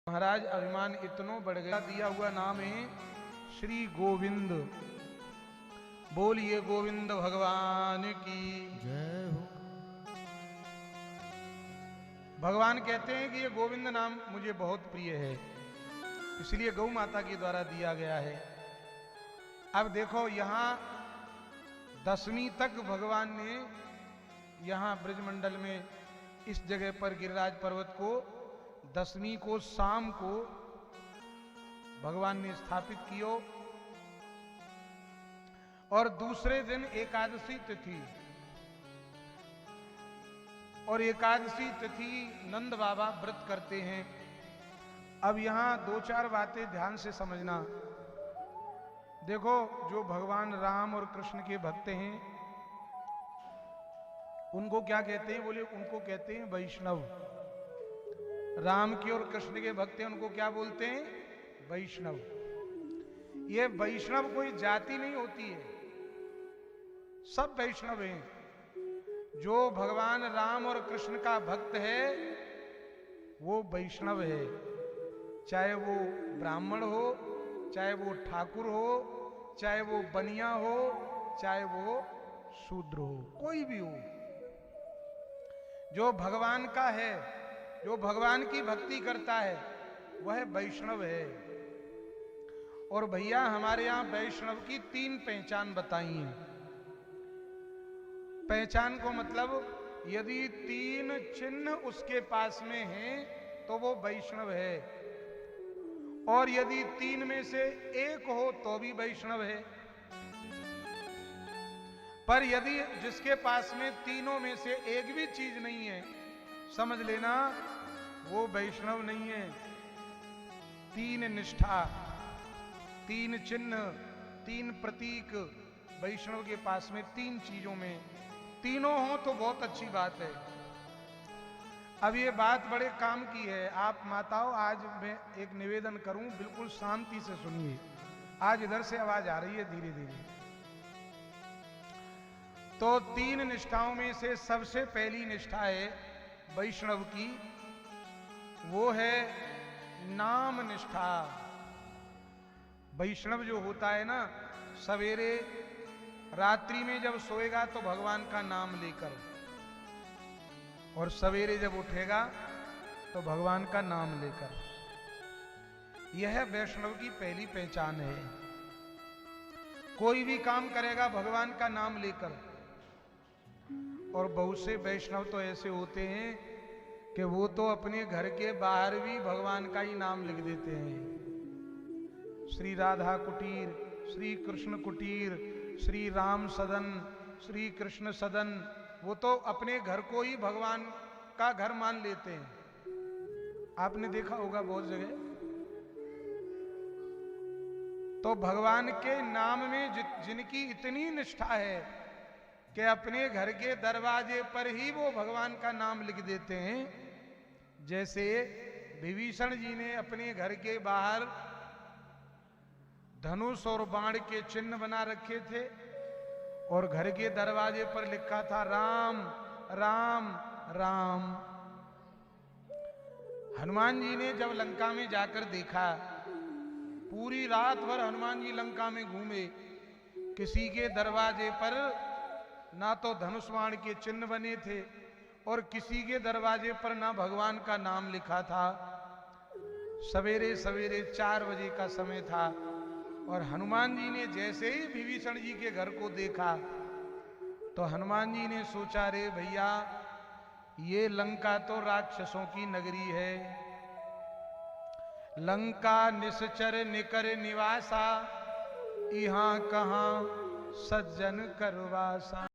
महाराज अभिमान इतनो बढ़ गया, दिया हुआ नाम है श्री गोविंद। बोलिए गोविंद भगवान की जय हो। भगवान कहते हैं कि ये गोविंद नाम मुझे बहुत प्रिय है, इसलिए गौ माता के द्वारा दिया गया है। अब देखो यहाँ 10वीं तक भगवान ने यहाँ ब्रजमंडल में इस जगह पर गिरिराज पर्वत को 10वीं को शाम को भगवान ने स्थापित कियो और दूसरे दिन एकादशी तिथि, और एकादशी तिथि नंद बाबा व्रत करते हैं। अब यहां 2-4 बातें ध्यान से समझना। देखो, जो भगवान राम और कृष्ण के भक्त हैं उनको क्या कहते हैं? बोले उनको कहते हैं वैष्णव। राम के और कृष्ण के भक्त हैं उनको क्या बोलते हैं? वैष्णव। ये वैष्णव कोई जाति नहीं होती है, सब वैष्णव हैं। जो भगवान राम और कृष्ण का भक्त है वो वैष्णव है, चाहे वो ब्राह्मण हो, चाहे वो ठाकुर हो, चाहे वो बनिया हो, चाहे वो शूद्र हो, कोई भी हो। जो भगवान का है, जो भगवान की भक्ति करता है वह वैष्णव है। और भैया हमारे यहां वैष्णव की 3 पहचान बताई हैं। पहचान को मतलब यदि 3 चिन्ह उसके पास में हैं तो वो वैष्णव है, और यदि 3 में से 1 हो तो भी वैष्णव है। पर यदि जिसके पास में तीनों में से एक भी चीज नहीं है, समझ लेना वो वैष्णव नहीं है। 3 निष्ठा, 3 चिन्ह, 3 प्रतीक वैष्णव के पास में 3 चीजों में तीनों हो तो बहुत अच्छी बात है। अब ये बात बड़े काम की है। आप माताओं, आज मैं एक निवेदन करूं, बिल्कुल शांति से सुनिए। आज इधर से आवाज आ रही है धीरे धीरे। तो 3 निष्ठाओं में से सबसे पहली निष्ठा है वैष्णव की, वो है नाम निष्ठा। वैष्णव जो होता है ना, सवेरे रात्रि में जब सोएगा तो भगवान का नाम लेकर, और सवेरे जब उठेगा तो भगवान का नाम लेकर। यह वैष्णव की पहली पहचान है। कोई भी काम करेगा भगवान का नाम लेकर। और बहुत से वैष्णव तो ऐसे होते हैं कि वो तो अपने घर के बाहर भी भगवान का ही नाम लिख देते हैं। श्री राधा कुटीर, श्री कृष्ण कुटीर, श्री राम सदन, श्री कृष्ण सदन, वो तो अपने घर को ही भगवान का घर मान लेते हैं। आपने देखा होगा बहुत जगह। तो भगवान के नाम में जिनकी इतनी निष्ठा है कि अपने घर के दरवाजे पर ही वो भगवान का नाम लिख देते हैं। जैसे विभीषण जी ने अपने घर के बाहर धनुष और बाण के चिन्ह बना रखे थे, और घर के दरवाजे पर लिखा था राम राम राम। हनुमान जी ने जब लंका में जाकर देखा, पूरी रात भर हनुमान जी लंका में घूमे, किसी के दरवाजे पर ना तो धनुष बाण के चिन्ह बने थे और किसी के दरवाजे पर ना भगवान का नाम लिखा था। सवेरे सवेरे 4 बजे का समय था, और हनुमान जी ने जैसे ही विभीषण जी के घर को देखा तो हनुमान जी ने सोचा, रे भैया, ये लंका तो राक्षसों की नगरी है। लंका निश्चर निकर निवासा, यहाँ कहाँ सज्जन करवासा।